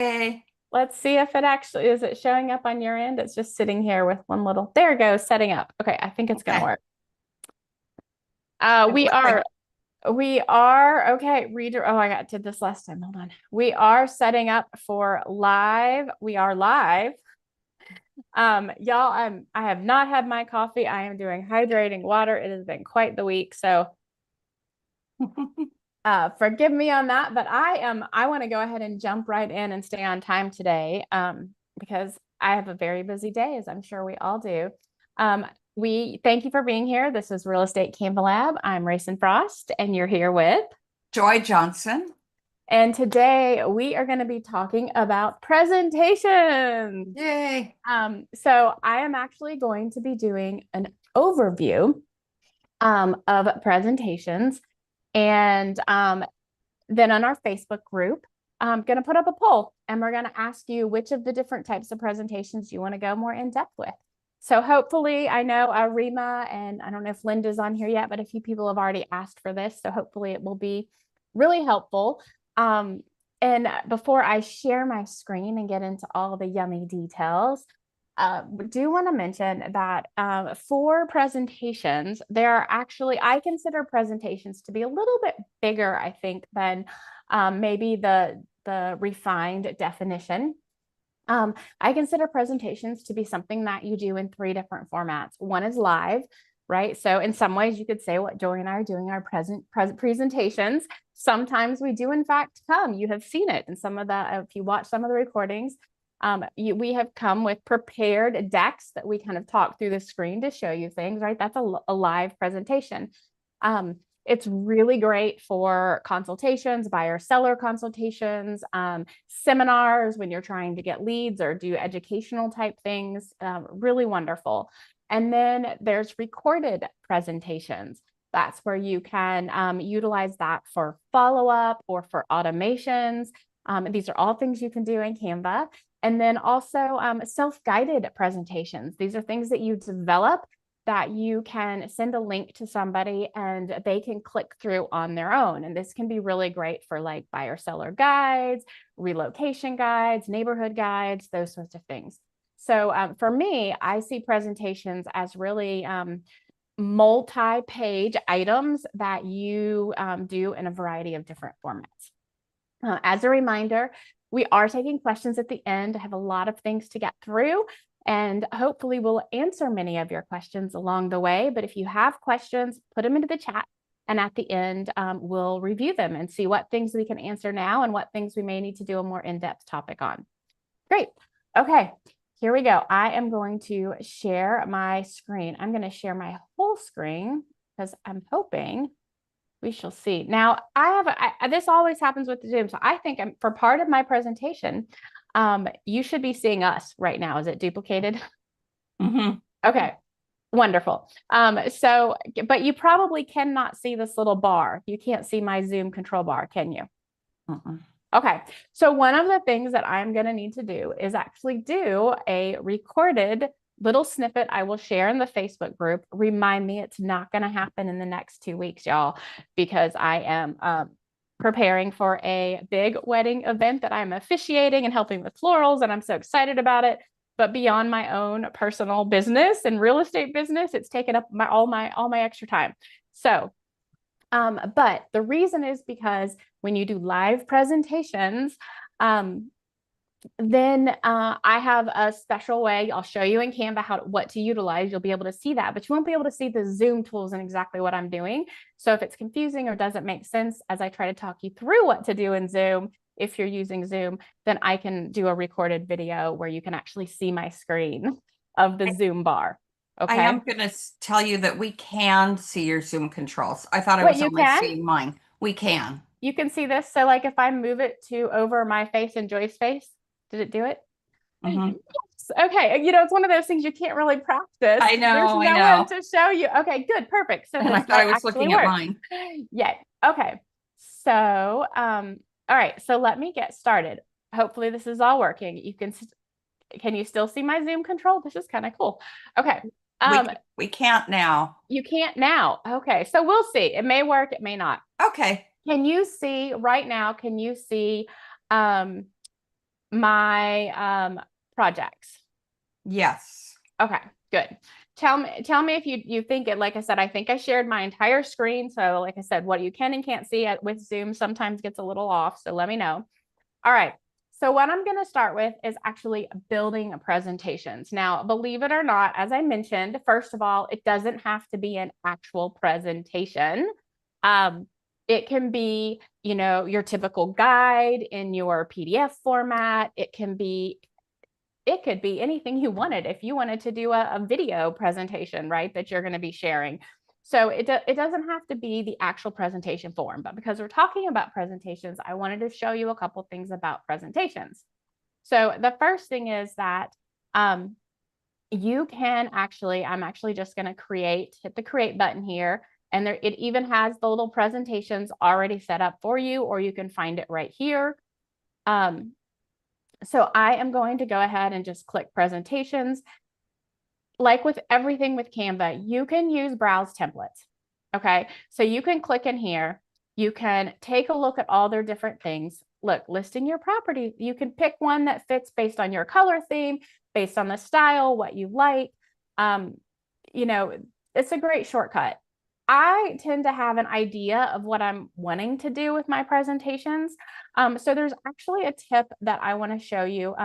Okay. Let's see if it actually is it showing up on your end. It's just sitting here with one little, there it goes, setting up. Okay, I think it's gonna Okay. work. It We looks like are okay, reader. Oh, did this last time. Hold on. We are setting up for live. We are live. Y'all, I have not had my coffee. I am doing hydrating water. It has been quite the week. So forgive me on that, but I want to go ahead and jump right in and stay on time today, because I have a very busy day, as I'm sure we all do. We thank you for being here. This is Real Estate Canva Lab. I'm Racin Frost, and you're here with. Joy Johnson. And today we are going to be talking about presentations. Yay. So I am actually going to be doing an overview of presentations. And then on our Facebook group, I'm going to put up a poll and we're going to ask you which of the different types of presentations you want to go more in depth with. So hopefully, I know Rima and I don't know if Linda's on here yet, but a few people have already asked for this. So hopefully it will be really helpful. And before I share my screen and get into all the yummy details, do want to mention that for presentations, there are actually, I consider presentations to be a little bit bigger, I think, than maybe the refined definition. I consider presentations to be something that you do in three different formats. One is live, right? So in some ways, you could say what Joy and I are doing our presentations. Sometimes we do, in fact, come. You have seen it in some of the, if you watch some of the recordings, we have come with prepared decks that we kind of talk through the screen to show you things, right? That's a live presentation. It's really great for consultations, buyer seller consultations, seminars when you're trying to get leads or do educational type things. Really wonderful. And then there's recorded presentations. That's where you can utilize that for follow-up or for automations. These are all things you can do in Canva. And then also self-guided presentations. These are things that you develop that you can send a link to somebody and they can click through on their own. And this can be really great for like buyer seller guides, relocation guides, neighborhood guides, those sorts of things. So for me, I see presentations as really multi-page items that you do in a variety of different formats. As a reminder, we are taking questions at the end. I have a lot of things to get through, and hopefully we'll answer many of your questions along the way. But if you have questions, put them into the chat. And at the end, we'll review them and see what things we can answer now and what things we may need to do a more in-depth topic on. Great. Okay, here we go. I am going to share my screen. I'm going to share my whole screen because I'm hoping we shall see. Now, this always happens with the Zoom. So I think for part of my presentation, you should be seeing us right now. Is it duplicated? Mm-hmm. Okay, wonderful. But you probably cannot see this little bar. You can't see my Zoom control bar, can you? Mm-mm. Okay, so one of the things that I'm going to need to do is actually do a recorded little snippet I will share in the Facebook group. Remind me, it's not going to happen in the next 2 weeks, y'all, because I am preparing for a big wedding event that I'm officiating and helping with florals, and I'm so excited about it. But beyond my own personal business and real estate business, it's taken up all my extra time. So but the reason is because when you do live presentations, then I have a special way. I'll show you in Canva what to utilize. You'll be able to see that, but you won't be able to see the Zoom tools and exactly what I'm doing. So if it's confusing or doesn't make sense as I try to talk you through what to do in Zoom, if you're using Zoom, then I can do a recorded video where you can actually see my screen of the I, Zoom bar. I Okay. am going to tell you that we can see your Zoom controls. I thought I Wait, was you only can? seeing mine. We can. You can see this. So like if I move it to over my face and Joy's face, did it do it? Mm-hmm. Yes. Okay. It's one of those things you can't really practice. I There's know, I no one know. to show you. Okay, good, perfect. So And I this thought I might was actually looking at work. mine. Yay. Okay. So, all right. So let me get started. Hopefully this is all working. Can you still see my Zoom control? This is kind of cool. Okay. We Um, we can't now. you can't now. Okay. So we'll see. It may work. It may not. Okay. Can you see right now? Can you see, um, my projects? Yes. Okay, good. Tell me if you think it, like I said, I think I shared my entire screen. So like I said, what you can and can't see with Zoom sometimes gets a little off. So let me know. All right. So what I'm going to start with is actually building presentations. Now, believe it or not, as I mentioned, first of all, it doesn't have to be an actual presentation. Um, it can be, your typical guide in your PDF format. It could be anything you wanted. If you wanted to do a video presentation, right, that you're going to be sharing. So it doesn't have to be the actual presentation form, but because we're talking about presentations, I wanted to show you a couple things about presentations. So the first thing is that you can actually, I'm actually just going to hit the create button here. And there, it even has the little presentations already set up for you, or you can find it right here. So I am going to go ahead and just click presentations. Like with everything with Canva, you can use browse templates. Okay, so you can click in here. You can take a look at all their different things. Look, listing your property. You can pick one that fits based on your color theme, based on the style, what you like. Um, it's a great shortcut. I tend to have an idea of what I'm wanting to do with my presentations. So there's actually a tip that I want to show you.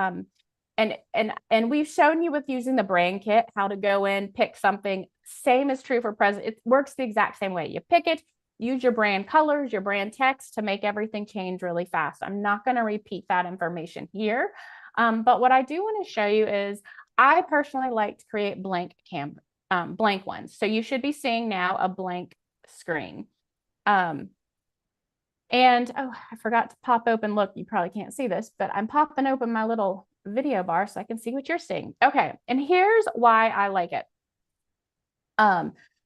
And we've shown you with using the brand kit how to go in, pick something. Same is true for present. It works the exact same way. You pick it, use your brand colors, your brand text to make everything change really fast. I'm not going to repeat that information here. But what I do want to show you is I personally like to create blank ones. So you should be seeing now a blank screen. And oh, I forgot to pop open. Look, you probably can't see this, but I'm popping open my little video bar so I can see what you're seeing. Okay, and here's why I like it.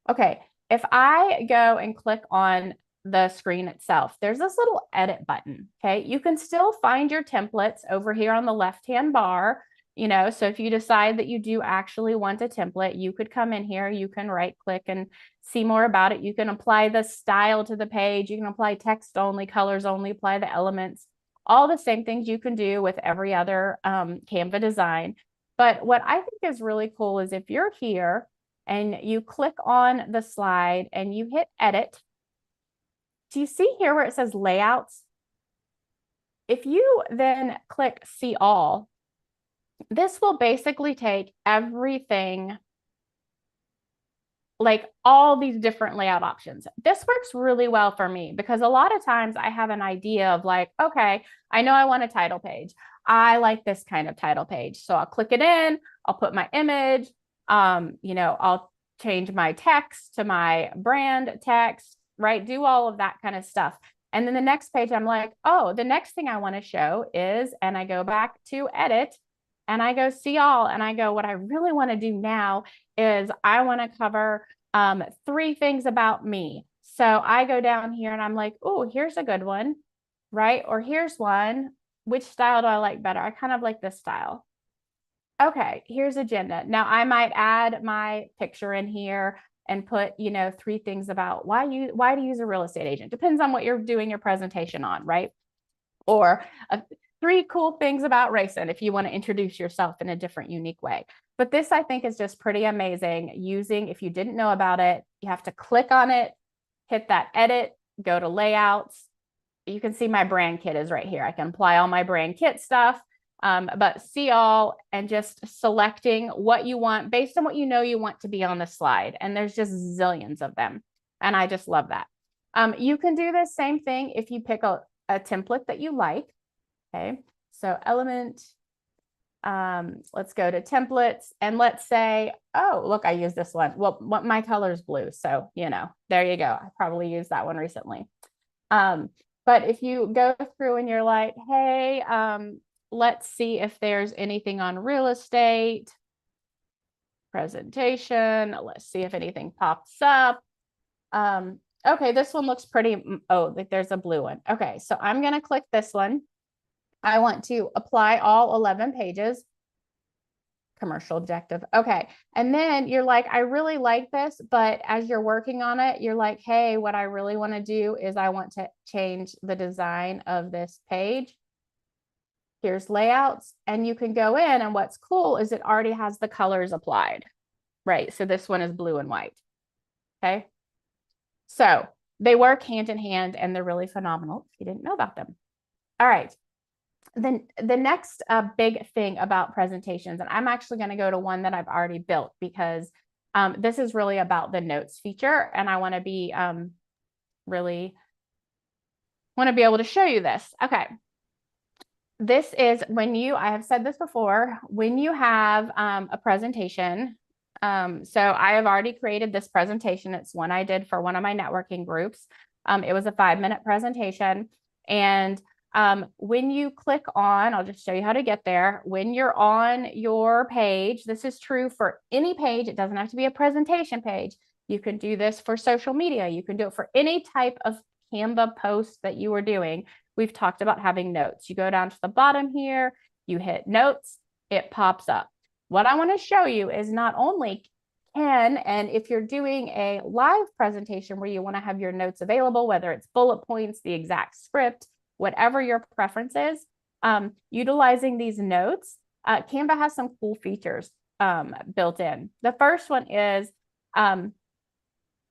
Okay, if I go and click on the screen itself, there's this little edit button. Okay, you can still find your templates over here on the left-hand bar. So if you decide that you do actually want a template, you could come in here, you can right click and see more about it. You can apply the style to the page. You can apply text only, colors only, apply the elements, all the same things you can do with every other Canva design. But what I think is really cool is if you're here and you click on the slide and you hit edit, do you see here where it says layouts? If you then click see all, this will basically take everything, like all these different layout options. This works really well for me because a lot of times I have an idea of like, okay, I know I want a title page. I like this kind of title page. So I'll click it in, I'll put my image, I'll change my text to my brand text, right? Do all of that kind of stuff. And then the next page, I'm like, oh, the next thing I want to show is, and I go back to edit and I go see all, and I go, what I really want to do now is I want to cover 3 things about me. So I go down here and I'm like, oh, here's a good one, right? Or here's one. Which style do I like better? I kind of like this style. Okay, here's agenda. Now I might add my picture in here and put, 3 things about why to use a real estate agent. Depends on what you're doing your presentation on, right? Or 3 cool things about racing if you want to introduce yourself in a different, unique way. But this, I think, is just pretty amazing if you didn't know about it, you have to click on it, hit that edit, go to layouts. You can see my brand kit is right here. I can apply all my brand kit stuff, but see all and just selecting what you want based on what you want to be on the slide. And there's just zillions of them. And I just love that. You can do the same thing if you pick a template that you like. Okay, so element, let's go to templates and let's say, oh, look, I use this one. Well, my color is blue. So, there you go. I probably used that one recently. But if you go through and you're like, hey, let's see if there's anything on real estate presentation. Let's see if anything pops up. Okay, this one looks pretty. Oh, there's a blue one. Okay, so I'm going to click this one. I want to apply all 11 pages. Commercial objective. Okay. And then you're like, I really like this, but as you're working on it, you're like, hey, what I really want to do is I want to change the design of this page. here's layouts, and you can go in, and what's cool is it already has the colors applied, right? So this one is blue and white, okay? So they work hand in hand and they're really phenomenal if you didn't know about them. All right. Then the next big thing about presentations, and I'm actually going to go to one that I've already built because this is really about the notes feature, and I want to be really want to be able to show you this. Okay. This is when I have said this before, when you have a presentation. So I have already created this presentation. It's one I did for one of my networking groups. It was a 5-minute presentation. And when you click on, I'll just show you how to get there. When you're on your page, this is true for any page. It doesn't have to be a presentation page. You can do this for social media. You can do it for any type of Canva post that you are doing. We've talked about having notes. You go down to the bottom here, you hit notes, it pops up. What I want to show you is not only and if you're doing a live presentation where you want to have your notes available, whether it's bullet points, the exact script, whatever your preference is, utilizing these notes, Canva has some cool features built in. The first one is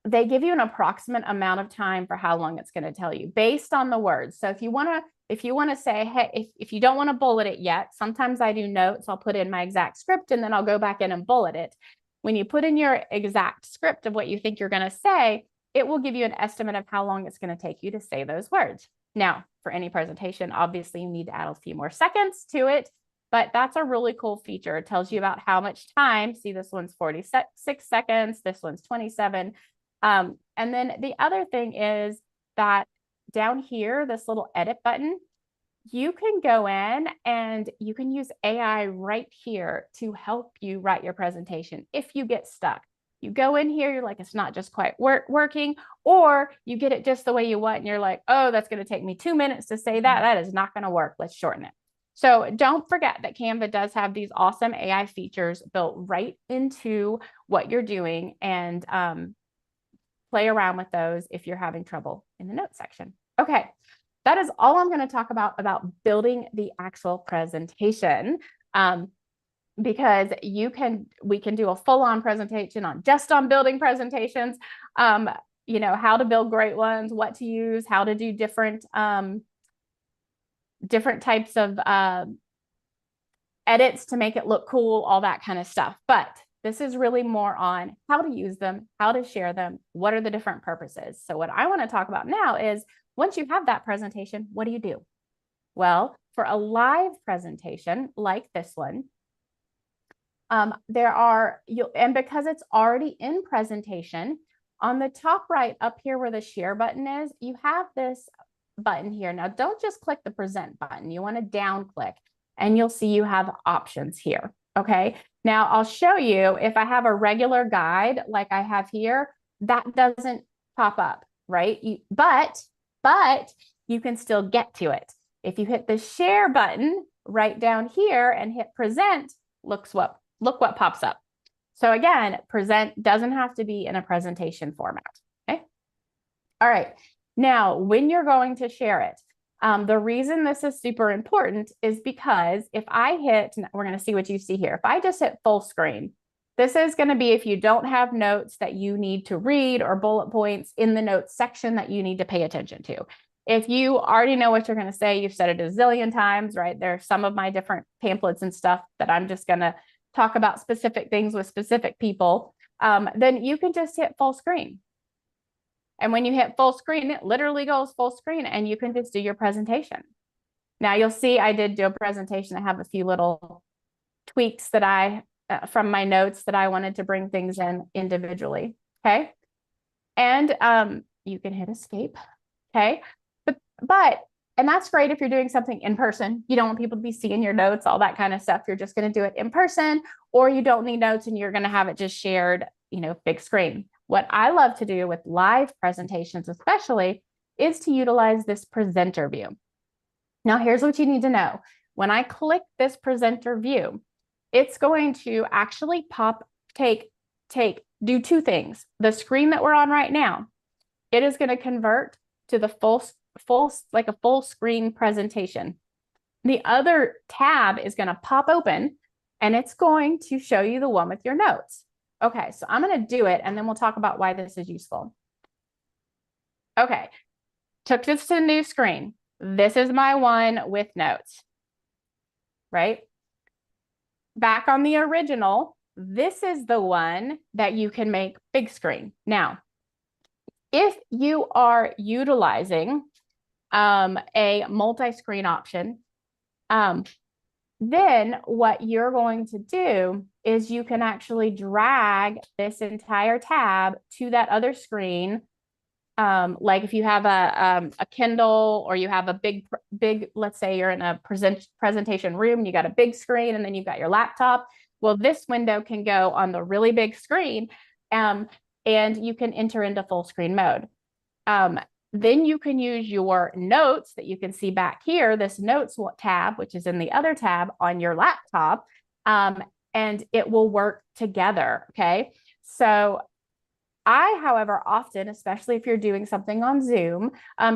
they give you an approximate amount of time for how long it's going to tell you based on the words. So if you want to say, hey, if you don't want to bullet it yet, sometimes I do notes, I'll put in my exact script and then I'll go back in and bullet it. When you put in your exact script of what you think you're going to say, it will give you an estimate of how long it's going to take you to say those words. Now, for any presentation, obviously you need to add a few more seconds to it, but that's a really cool feature. It tells you about how much time. See, this one's 46 seconds. This one's 27. And then the other thing is that down here, this little edit button, you can go in and you can use AI right here to help you write your presentation. If you get stuck, you go in here, you're like, it's not just quite working, or you get it just the way you want. And you're like, oh, that's going to take me 2 minutes to say that. That is not going to work. Let's shorten it. So don't forget that Canva does have these awesome AI features built right into what you're doing, and play around with those if you're having trouble in the notes section. Okay, that is all I'm going to talk about building the actual presentation, because we can do a full-on presentation on building presentations, how to build great ones, what to use, how to do different types of edits to make it look cool, all that kind of stuff. But this is really more on how to use them, how to share them, what are the different purposes. So what I want to talk about now is once you have that presentation, what do you do? Well, for a live presentation like this one, and because it's already in presentation, on the top right up here where the share button is, you have this button here. Now, don't just click the present button. You want to down click and you'll see you have options here. Okay. Now I'll show you if I have a regular guide like I have here, that doesn't pop up, right? But you can still get to it. If you hit the share button right down here and hit present, look what pops up. So again, present doesn't have to be in a presentation format. Okay. All right. Now, when you're going to share it, the reason this is super important is because if I hit, we're going to see what you see here. If I just hit full screen, this is going to be if you don't have notes that you need to read or bullet points in the notes section that you need to pay attention to. If you already know what you're going to say, you've said it a zillion times, right? There are some of my different pamphlets and stuff that I'm just going to talk about specific things with specific people. Then you can just hit full screen. And when you hit full screen, it literally goes full screen and you can just do your presentation. Now you'll see I did do a presentation. I have a few little tweaks that from my notes that I wanted to bring things in individually. Okay. And you can hit escape. Okay. And that's great if you're doing something in person. You don't want people to be seeing your notes, all that kind of stuff. You're just going to do it in person, or you don't need notes and you're going to have it just shared, big screen. What I love to do with live presentations, especially, is to utilize this presenter view. Now, here's what you need to know. When I click this presenter view, it's going to actually do two things. The screen that we're on right now, it is going to convert to the full screen presentation. the other tab is going to pop open and it's going to show you the one with your notes. Okay, so I'm going to do it and then we'll talk about why this is useful. Okay, took this to a new screen. This is my one with notes, right? Back on the original, this is the one that you can make big screen. Now, if you are utilizing a multi-screen option, then what you're going to do is you can actually drag this entire tab to that other screen. Like if you have a Kindle or you have a big, let's say you're in a presentation room, you got a big screen and then you've got your laptop. Well, this window can go on the really big screen, and you can enter into full screen mode. Then you can use your notes that you can see back here, this notes tab, which is in the other tab on your laptop, and it will work together, okay? So I, however, often, especially if you're doing something on Zoom,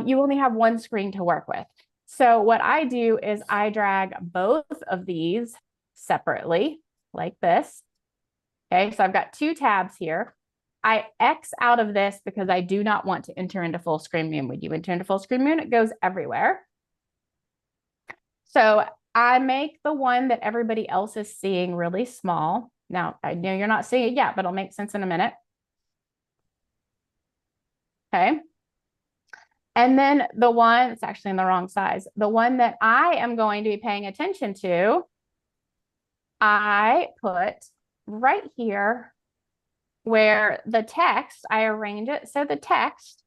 you only have one screen to work with. So what I do is I drag both of these separately like this. Okay, so I've got two tabs here. I X out of this because I do not want to enter into full screen mode. When you enter into full screen mode, it goes everywhere. So I make the one that everybody else is seeing really small. Now, I know you're not seeing it yet, but it'll make sense in a minute. Okay. And then the one, it's actually in the wrong size. The one that I am going to be paying attention to, I put right here where the text, I arrange it so the text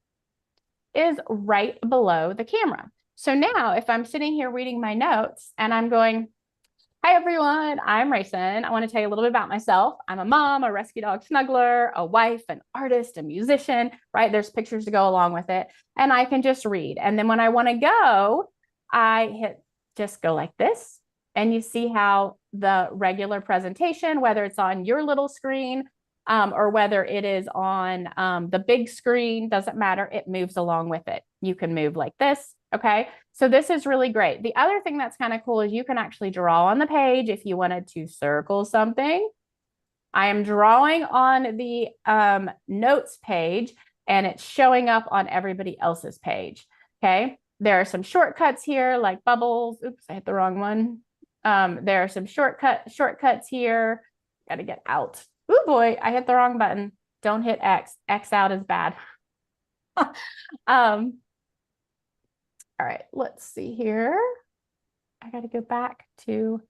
is right below the camera. So now if I'm sitting here reading my notes and I'm going, hi everyone, I'm Rayson. I want to tell you a little bit about myself. I'm a mom, a rescue dog snuggler, a wife, an artist, a musician, right? There's pictures to go along with it. And I can just read. And then when I want to go, I hit just go like this. And you see how the regular presentation, whether it's on your little screen or whether it is on the big screen, doesn't matter. It moves along with it. You can move like this. Okay, so this is really great. The other thing that's kind of cool is you can actually draw on the page if you wanted to circle something. I am drawing on the notes page and it's showing up on everybody else's page. Okay, there are some shortcuts here like bubbles. Oops, I hit the wrong one. There are some shortcuts here. Got to get out. Oh boy, I hit the wrong button. Don't hit X. X out is bad. All right, let's see here. I got to go back to,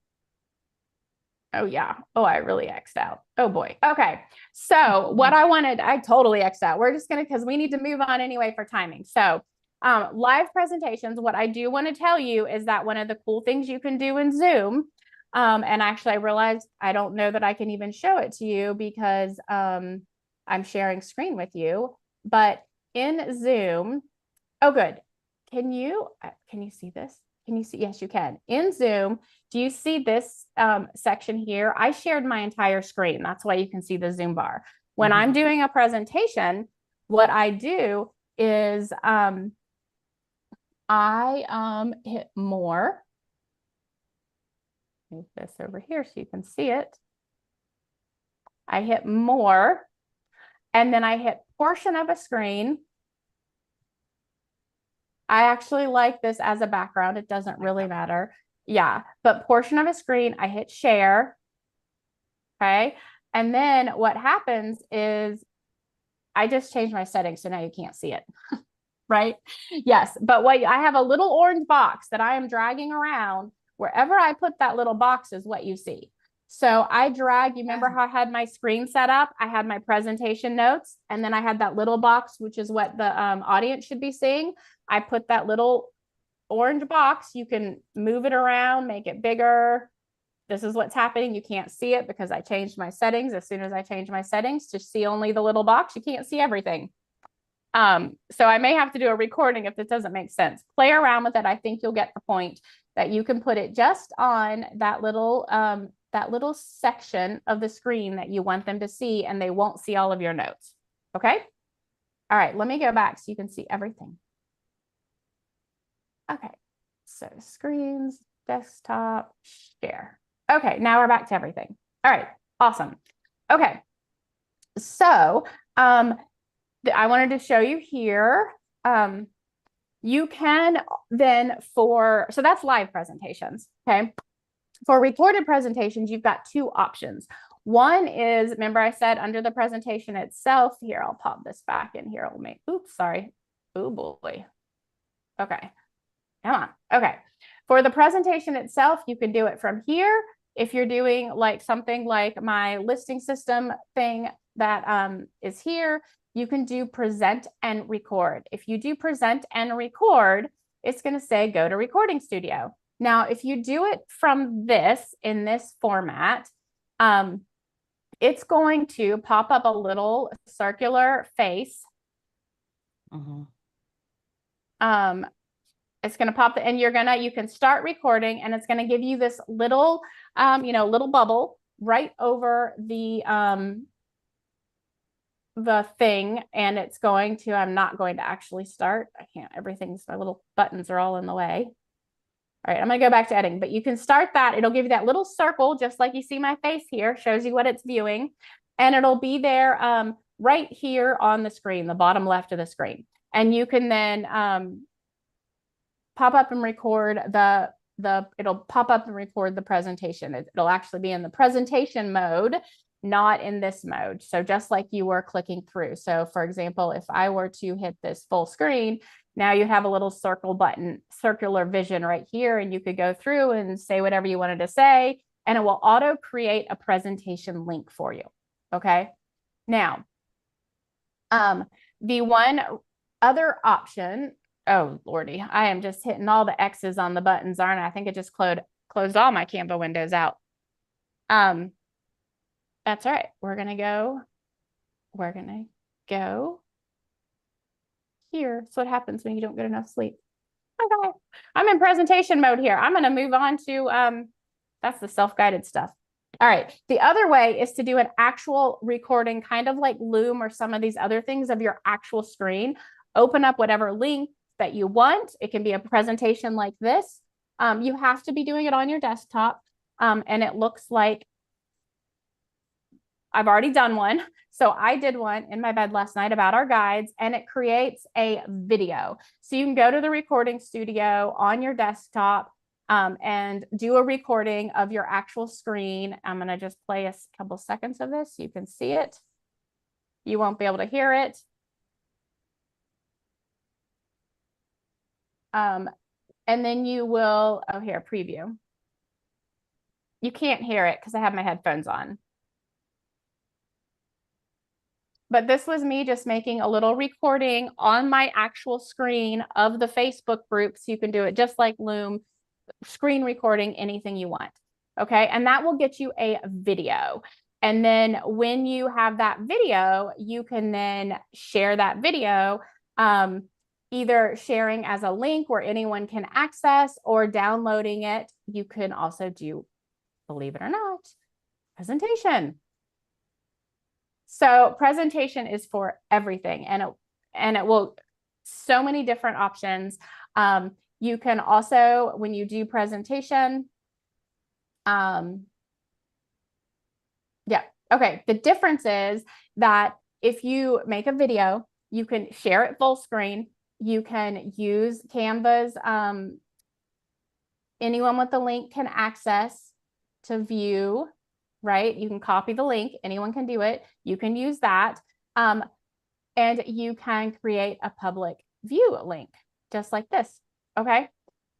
oh yeah. Oh, I really X'd out. Oh boy. Okay. So what I wanted, I totally X'd out. We're just going to, because we need to move on anyway for timing. So live presentations, what I do want to tell you is that one of the cool things you can do in Zoom, and actually I realized I don't know that I can even show it to you because I'm sharing screen with you, but in Zoom, oh good. Can you see this? Can you see? Yes, you can. In Zoom, do you see this section here? I shared my entire screen. That's why you can see the Zoom bar. When I'm doing a presentation, what I do is I hit more. Move this over here so you can see it. I hit more, and then I hit portion of a screen. I actually like this as a background. It doesn't really matter. Yeah, but portion of a screen, I hit share. Okay. And then what happens is I just changed my settings. So now you can't see it. Right? Yes. But what I have a little orange box that I am dragging around. Wherever I put that little box is what you see. So I drag, you remember how I had my screen set up? I had my presentation notes, and then I had that little box, which is what the audience should be seeing. I put that little orange box. You can move it around, make it bigger. This is what's happening. You can't see it because I changed my settings. As soon as I change my settings to see only the little box, you can't see everything. So I may have to do a recording if this doesn't make sense. Play around with it. I think you'll get the point that you can put it just on that little section of the screen that you want them to see, and they won't see all of your notes. Okay. All right. Let me go back so you can see everything. Okay. So screens, desktop, share. Okay, now we're back to everything. All right, awesome. Okay, so I wanted to show you here. You can then so that's live presentations, okay? For recorded presentations, you've got two options. One is, remember I said under the presentation itself, here, I'll pop this back in here. Oops, sorry. Oh boy. Okay, come on. Okay, for the presentation itself, you can do it from here. If you're doing like something like my listing system thing that is here, you can do present and record. If you do present and record, it's going to say go to recording studio. Now, if you do it from this in this format, it's going to pop up a little circular face. It's going to pop and you can start recording, and it's going to give you this little, little bubble right over the thing. And it's going to, I'm not going to actually start. I can't, my little buttons are all in the way. All right, I'm going to go back to editing, but you can start that. It'll give you that little circle, just like you see my face here, shows you what it's viewing. And it'll be there right here on the screen, the bottom left of the screen. And you can then pop up and record it'll pop up and record the presentation. It'll actually be in the presentation mode, not in this mode. So just like you were clicking through. So for example, if I were to hit this full screen, now you have a little circular vision right here, and you could go through and say whatever you wanted to say, and it will auto create a presentation link for you. Okay. Now, the one other option, oh Lordy, I am just hitting all the X's on the buttons, aren't I? I think it just closed all my Canva windows out. That's all right. We're gonna go here. So what happens when you don't get enough sleep? Okay, I'm in presentation mode here. I'm gonna move on to that's the self-guided stuff. All right, the other way is to do an actual recording, kind of like Loom or some of these other things, of your actual screen. Open up whatever link that you want. It can be a presentation like this. You have to be doing it on your desktop. And it looks like I've already done one. So I did one in my bed last night about our guides, and it creates a video. So you can go to the recording studio on your desktop and do a recording of your actual screen. I'm going to just play a couple seconds of this. You can see it. You won't be able to hear it. And then you will, oh, here, preview. You can't hear it because I have my headphones on. But this was me just making a little recording on my actual screen of the Facebook group. So you can do it just like Loom, screen recording, anything you want. Okay. And that will get you a video. And then when you have that video, you can then share that video, either sharing as a link where anyone can access, or downloading it. You can also do, believe it or not, presentation. So presentation is for everything, and it will, so many different options. You can also, when you do presentation, yeah, okay. The difference is that if you make a video, you can share it full screen. You can use Canva's, anyone with the link can access to view, right? You can copy the link, anyone can do it. You can use that. And you can create a public view link just like this. Okay.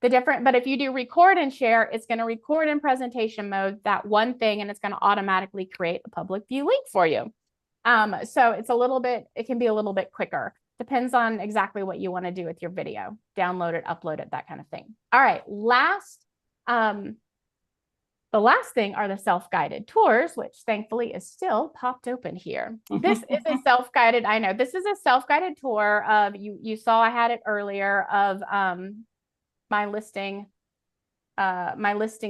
But if you do record and share, it's going to record in presentation mode, that one thing, and it's going to automatically create a public view link for you. So it can be a little bit quicker. Depends on exactly what you want to do with your video. Download it, upload it, that kind of thing. All right. The last thing are the self-guided tours, which thankfully is still popped open here. This is a self-guided, I know, this is a self-guided tour of, you saw I had it earlier, of my listing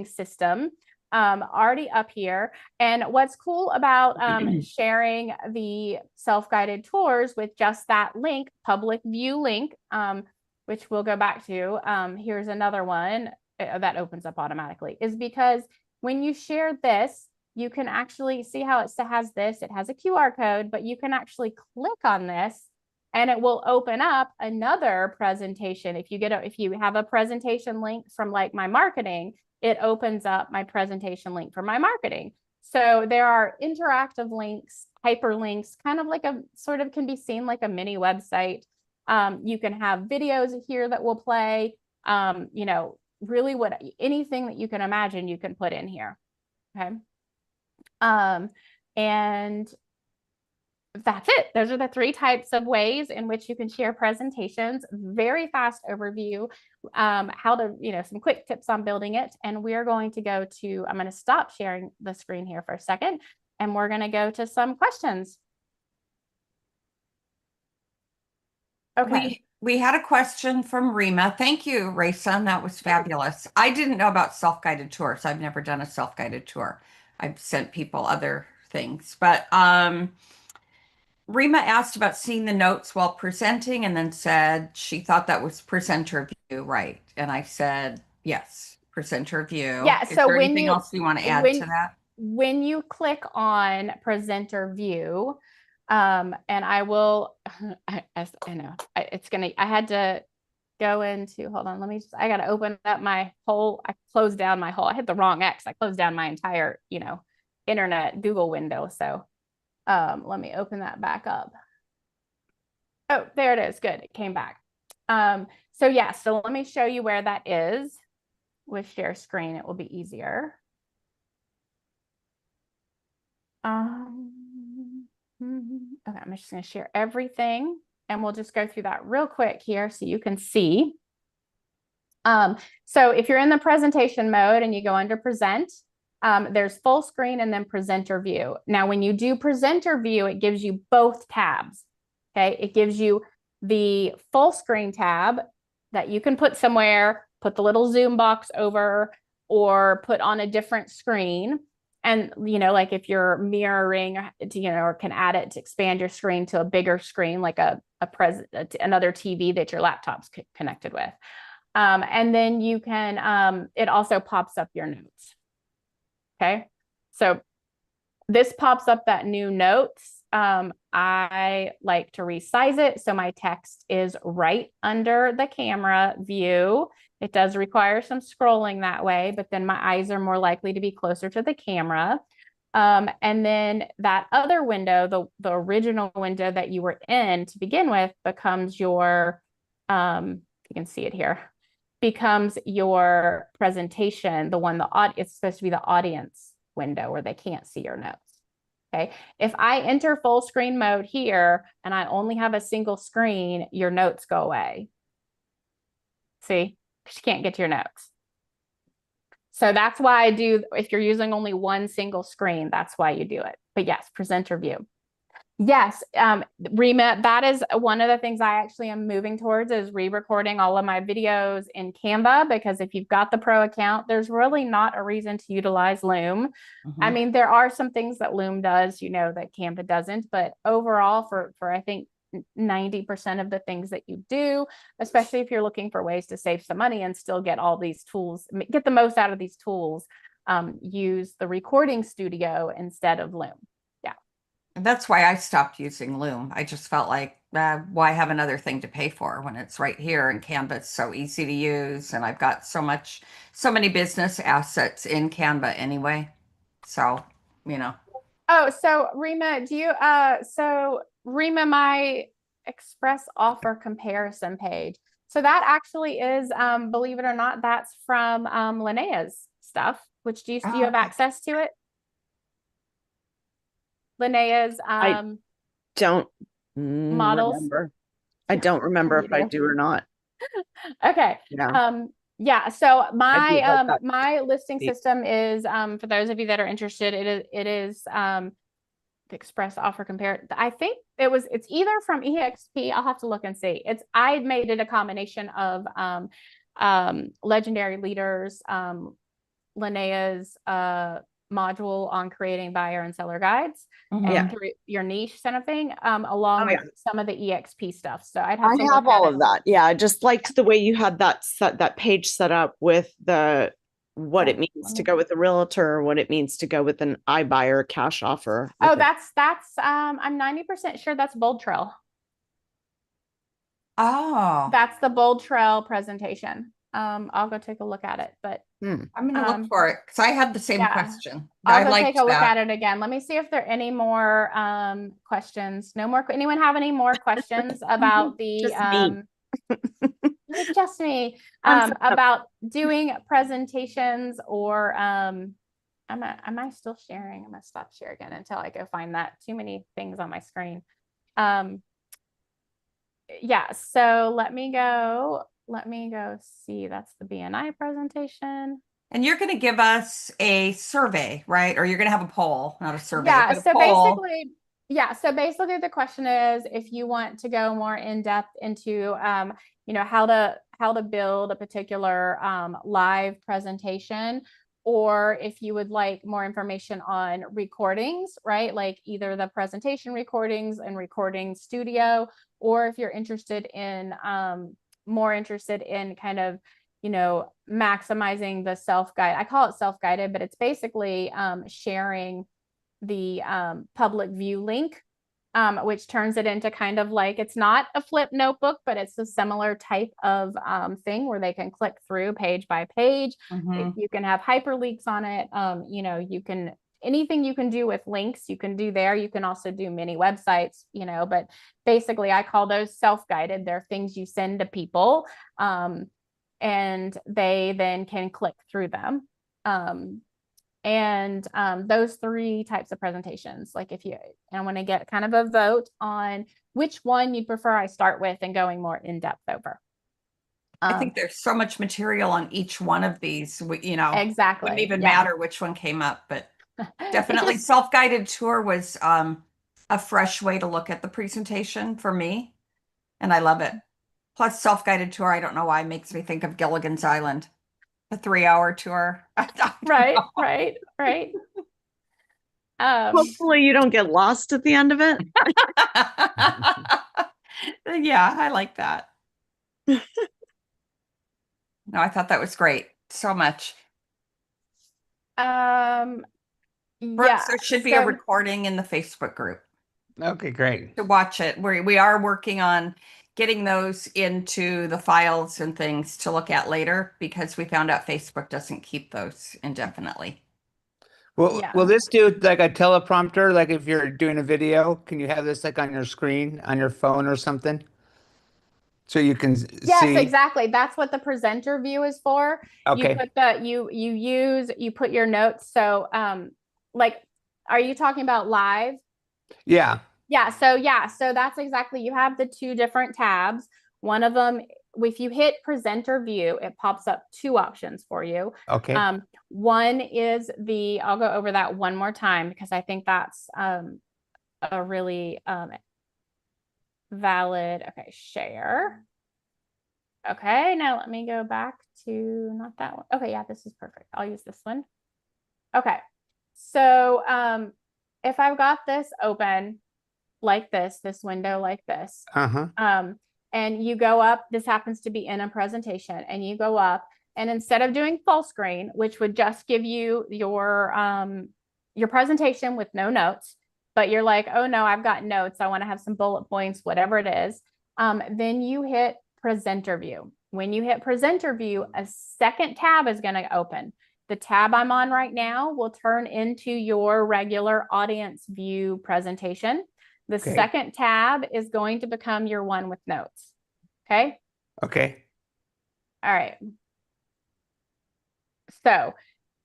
system already up here. And what's cool about sharing the self-guided tours with just that link, public view link, which we'll go back to, here's another one. that opens up automatically, is because when you share this, you can actually see how it has this. It has a QR code, but you can actually click on this and it will open up another presentation. If you have a presentation link from like my marketing, it opens up my presentation link for my marketing. So there are interactive links, hyperlinks, kind of like a sort of can be seen like a mini website. You can have videos here that will play, you know, really anything that you can imagine you can put in here. Okay. And that's it. Those are the 3 types of ways in which you can share presentations. Very fast overview, how to, you know, some quick tips on building it. And we're going to go to, I'm going to stop sharing the screen here for a second, and we're going to go to some questions. Okay. We had a question from Rima. Thank you, Rayson. That was fabulous. I didn't know about self-guided tours. I've never done a self-guided tour. I've sent people other things, but Rima asked about seeing the notes while presenting and then said she thought that was presenter view, right? And I said, yes, presenter view. Yeah. Is So there anything else you want to add to that? when you click on presenter view, and I will, I know it's gonna, I had to go into, hold on, I got to open up I closed down my whole, I hit the wrong X. I closed down my entire, you know, internet Google window. So let me open that back up. Oh, there it is. Good. It came back. So yeah, so let me show you where that is with share screen. It will be easier. Okay, I'm just going to share everything and we'll just go through that real quick here so you can see. So if you're in the presentation mode and you go under present, there's full screen and then presenter view. Now, when you do presenter view, it gives you both tabs. Okay, it gives you the full screen tab that you can put somewhere, put the little Zoom box over, or put on a different screen. And, you know, like if you're mirroring, you know, or can add it to expand your screen to a bigger screen, like another TV that your laptop's connected with. And then you can, it also pops up your notes. Okay. So this pops up that new notes. I like to resize it so my text is right under the camera view. It does require some scrolling that way, but then my eyes are more likely to be closer to the camera. And then that other window, the original window that you were in to begin with, becomes your, you can see it here, becomes your presentation, the one it's supposed to be the audience window where they can't see your notes. Okay. If I enter full screen mode here and I only have a single screen, your notes go away. See, because you can't get to your notes. So that's why I do, if you're using only one single screen, that's why you do it. But yes, presenter view. Yes, Rima, that is one of the things I actually am moving towards, is re-recording all of my videos in Canva, because if you've got the pro account, there's really not a reason to utilize Loom. I mean, there are some things that Loom does, you know, that Canva doesn't, but overall for I think 90% of the things that you do, especially if you're looking for ways to save some money and still get all these tools, get the most out of these tools, use the recording studio instead of Loom. And that's why I stopped using Loom. I just felt like, why have another thing to pay for when it's right here, and Canva is so easy to use, and I've got so many business assets in Canva anyway. So, you know. Oh, so Rima, my express offer comparison page. So that actually is, believe it or not, that's from Linnea's stuff. Which do you have access to it? Linnea's I don't models. remember. I don't remember if I do or not. Okay. Yeah. Yeah. So my listing system is, for those of you that are interested, it is the express offer compare. I think it's either from EXP. I'll have to look and see. I made it a combination of Legendary Leaders, Linnea's module on creating buyer and seller guides Mhm. and through your niche kind of thing, along Oh, with yeah. some of the EXP stuff. So I'd have I to have look at all it. of that. Yeah, I just liked the way you had that page set up with what Oh, it means let to me- go with a realtor, what it means to go with an iBuyer cash offer. Oh, with it. that's I'm 90% sure that's Bold Trail. Oh, That's the Bold Trail presentation. I'll go take a look at it, but Hmm. I'm gonna look um, for it because I had the same yeah, question. I'll I go take liked a look that. at it again. Let me see if there are any more questions. No more. Anyone have any more questions about the Just me. it's just me I'm set up. about doing presentations or am I still sharing? I'm gonna stop share again until I go find that. Too many things on my screen. Yeah, so let me go see. That's the BNI presentation. And you're gonna give us a survey, right? Or you're gonna have a poll, not a survey, Yeah, but a poll. so basically the question is if you want to go more in depth into how to build a particular live presentation, or if you would like more information on recordings, right? Like either the presentation recordings and recording studio, or if you're interested in more interested in kind of maximizing the self-guide. I call it self-guided, but it's basically sharing the public view link, which turns it into kind of like, it's not a flip notebook, but it's a similar type of thing where they can click through page by page. Mhm. You can have hyperlinks on it. You can, anything you can do with links, you can do there. You can also do mini websites, but basically I call those self-guided. They're things you send to people, and they then can click through them. And those three types of presentations, like I want to get kind of a vote on which one you prefer I start with and going more in depth over. I think there's so much material on each one of these. Exactly. Wouldn't even Yeah. matter which one came up, but It definitely just, self-guided tour was a fresh way to look at the presentation for me, and I love it. Plus, self-guided tour, I don't know why, makes me think of Gilligan's Island, a 3-hour tour. I don't right, know. right. Um, Hopefully you don't get lost at the end of it. Yeah, I like that. No, I thought that was great. So much. um, Brooks, yeah. there should be a So recording in the Facebook group Okay, great. to watch it. We are working on getting those into the files and things to look at later because we found out Facebook doesn't keep those indefinitely. Well, yeah. will this do like a teleprompter? Like if you're doing a video, can you have this like on your screen, on your phone or something? So you can Yes, see. exactly. That's what the presenter view is for. You Okay. put you put your notes. So like, are you talking about live? Yeah. So that's exactly, you have the two different tabs. One of them, if you hit presenter view, it pops up two options for you. Okay. One is I'll go over that one more time because I think that's a really valid. Okay, share. Okay, now let me go back to not that one. Okay, yeah, this is perfect. I'll use this one. Okay, so if I've got this open like this window like this, Uh-huh. and you go up, this happens to be in a presentation, and you go up, and instead of doing full screen, which would just give you your presentation with no notes, but you're like, oh no, I've got notes. I want to have some bullet points, whatever it is. Then you hit presenter view. When you hit presenter view, a second tab is going to open. The tab I'm on right now will turn into your regular audience view presentation. The Okay. second tab is going to become your one with notes. Okay. Okay. All right. So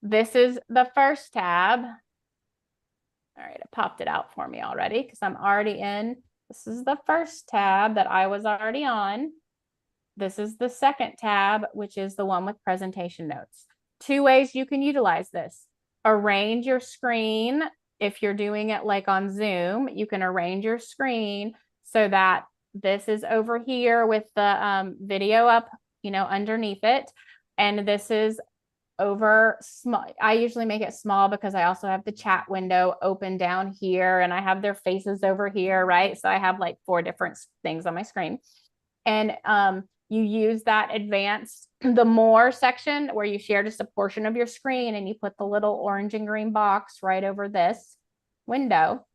this is the first tab. All right. It popped it out for me already because I'm already in. This is the first tab that I was already on. This is the second tab, which is the one with presentation notes. Two ways you can utilize this. Arrange your screen. If you're doing it like on Zoom, you can arrange your screen so that this is over here with the video up, underneath it. And this is over small. I usually make it small because I also have the chat window open down here and I have their faces over here, right? So I have like 4 different things on my screen. And you use that advanced, the more section where you share just a portion of your screen and you put the little orange and green box right over this window.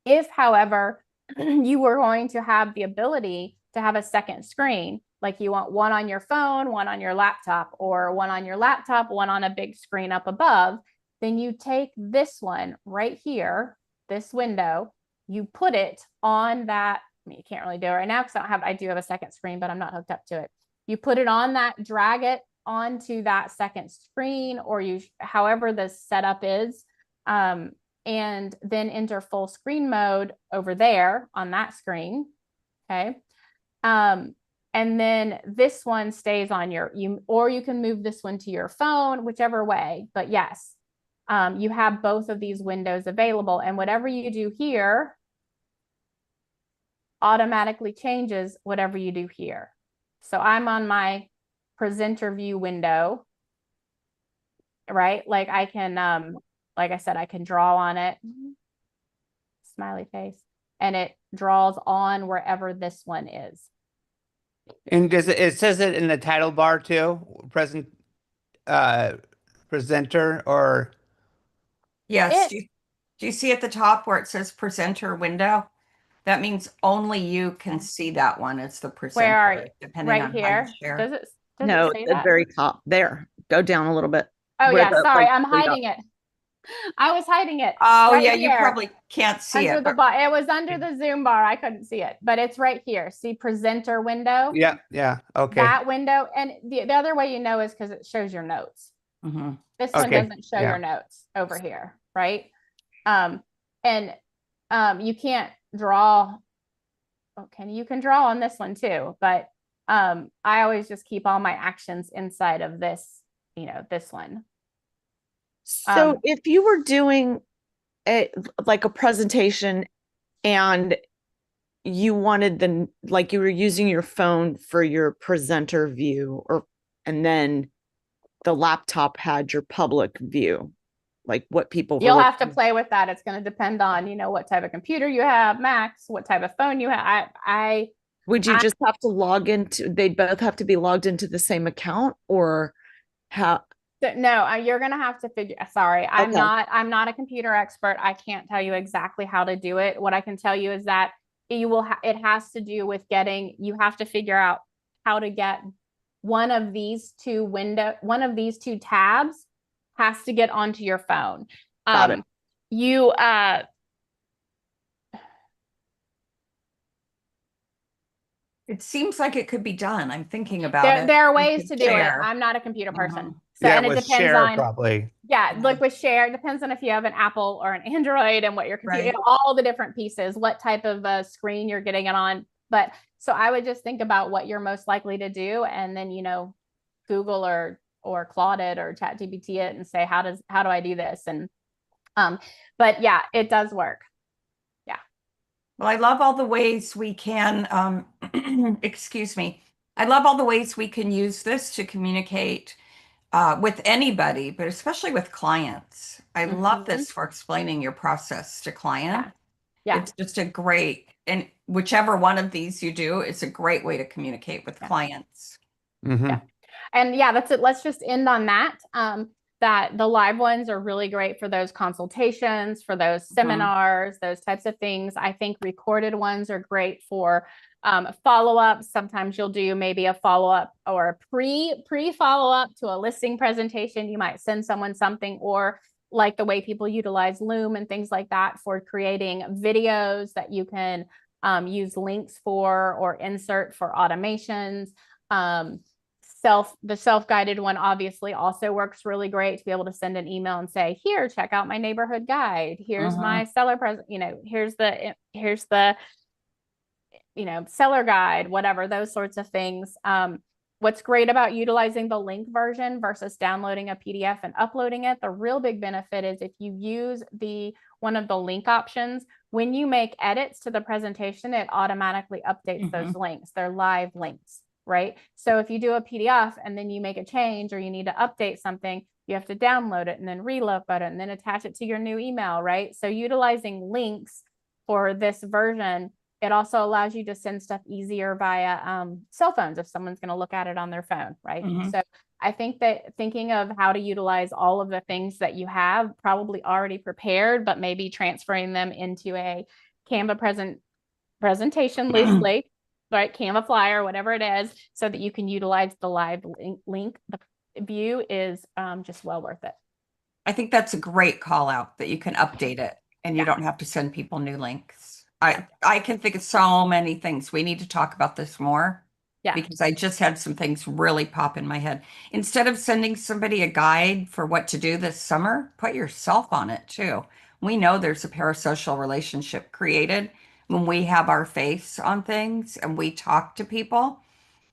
If, however, you were going to have the ability to have a second screen, like you want one on your phone, one on your laptop, or one on your laptop, one on a big screen up above, then you take this one right here, this window, you put it on that. I mean, you can't really do it right now because I do have a second screen, but I'm not hooked up to it. You put it on that, drag it onto that second screen, or however the setup is, and then enter full screen mode over there on that screen. Okay. And then this one stays on or you can move this one to your phone, whichever way. But yes, you have both of these windows available, and whatever you do here automatically changes whatever you do here. So I'm on my presenter view window, right? Like I can, like I said, I can draw on it, smiley face, and it draws on wherever this one is. And it says it in the title bar too, presenter or Yes. It Do you see at the top where it says presenter window? That means only you can see that one. It's the Where are presenter, you? depending Right on how you here. share. Does it No, say at the that? very top there. Go down a little bit. Oh where yeah, the, sorry, like, I'm three hiding it. I was hiding it Oh, right yeah, you here probably can't see under it, the but bar. It was under the Zoom bar. I couldn't see it, but it's right here. See presenter window, yeah, okay, that window. And the other way you know is because it shows your notes. Mhm. This one okay, doesn't show yeah. your notes over here, right? And you can't draw. Okay, you can draw on this one too, but I always just keep all my actions inside of this, this one. So if you were doing like a presentation and you wanted like you were using your phone for your presenter view, and then the laptop had your public view, like what people You'll have to play with that. It's going to depend on, what type of computer you have, Max, what type of phone you have. Would you just have to log into, they'd both have to be logged into the same account, or how? No, you're going to have to sorry, I'm Okay. not a computer expert. I can't tell you exactly how to do it. What I can tell you is that it has to do with you have to figure out how to get one of these two tabs has to get onto your phone. Got it. You, It seems like it could be done. I'm thinking about it. there are We ways could to do share. it. I'm not a computer person. Mhm. So, Yeah, and it with depends share on, probably. yeah, like with share, it depends on if you have an Apple or an Android and what your computer, Right. all the different pieces, what type of screen you're getting it on. But so I would just think about what you're most likely to do, and then, Google or Claude it or ChatGPT it and say, how do I do this? And, but yeah, it does work. Yeah. Well, I love all the ways we can, excuse me. I love all the ways we can use this to communicate with anybody, but especially with clients. I love Mhm. this for explaining your process to clients. Yeah. It's just and whichever one of these you do, it's a great way to communicate with clients. Yeah. And yeah, that's it. Let's just end on that. That the live ones are really great for those consultations, for those seminars, those types of things. I think recorded ones are great for follow-ups. Sometimes you'll do maybe a follow-up or a pre follow-up to a listing presentation. You might send someone something, or like the way people utilize Loom and things like that for creating videos that you can use links for or insert for automations. The self-guided one obviously also works really great to be able to send an email and say, here, check out my neighborhood guide. Here's my seller present, here's the seller guide, whatever, those sorts of things. What's great about utilizing the link version versus downloading a PDF and uploading it, the real big benefit is if you use one of the link options, when you make edits to the presentation, it automatically updates those links. They're live links. right? So if you do a PDF and then you make a change or you need to update something, you have to download it and then reload it and then attach it to your new email, right? So utilizing links for this version, it also allows you to send stuff easier via cell phones if someone's going to look at it on their phone, right? So I think that thinking of how to utilize all of the things that you have probably already prepared, but maybe transferring them into a Canva presentation loosely, right? Canva flyer, whatever it is, so that you can utilize the live link view is just well worth it. I think that's a great call out that you can update it and you don't have to send people new links. I can think of so many things. We need to talk about this more. Yeah. Because I just had some things really pop in my head. Instead of sending somebody a guide for what to do this summer, put yourself on it too. We know there's a parasocial relationship created when we have our face on things and we talk to people.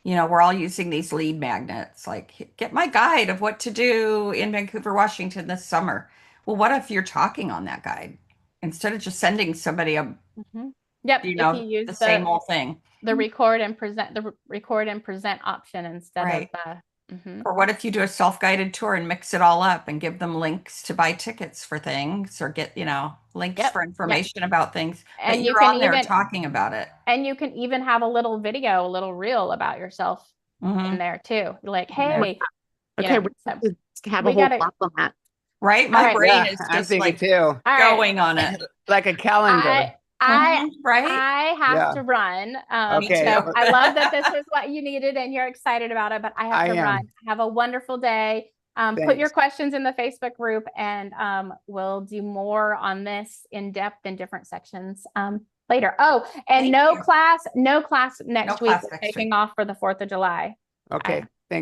You know, we're all using these lead magnets, like get my guide of what to do in Vancouver, Washington this summer. Well, what if you're talking on that guide instead of just sending somebody a, Yep. you If know, you use the same old thing. the record and present option instead Right. of Or what if you do a self-guided tour and mix it all up and give them links to buy tickets for things or get, you know, links Yep, for yep. information about things, but And you you're can on there even talking about it. and you can even have a little video, a little reel about yourself in there too. Like, hey, you Okay, know, we so have to have a we whole gotta block on that. Right? all My right. brain Yeah, is I'm just thinking like too. All right. going on it. Like a calendar. I Right? I have Yeah. to run. Me Okay. too. So I love that this is what you needed and you're excited about it, but I have I to run. am. Have a wonderful day. Put your Thanks. questions in the Facebook group and we'll do more on this in depth in different sections later. Oh, and Thank no you. class next No week. class We're next taking week. off for the 4th of July. Okay.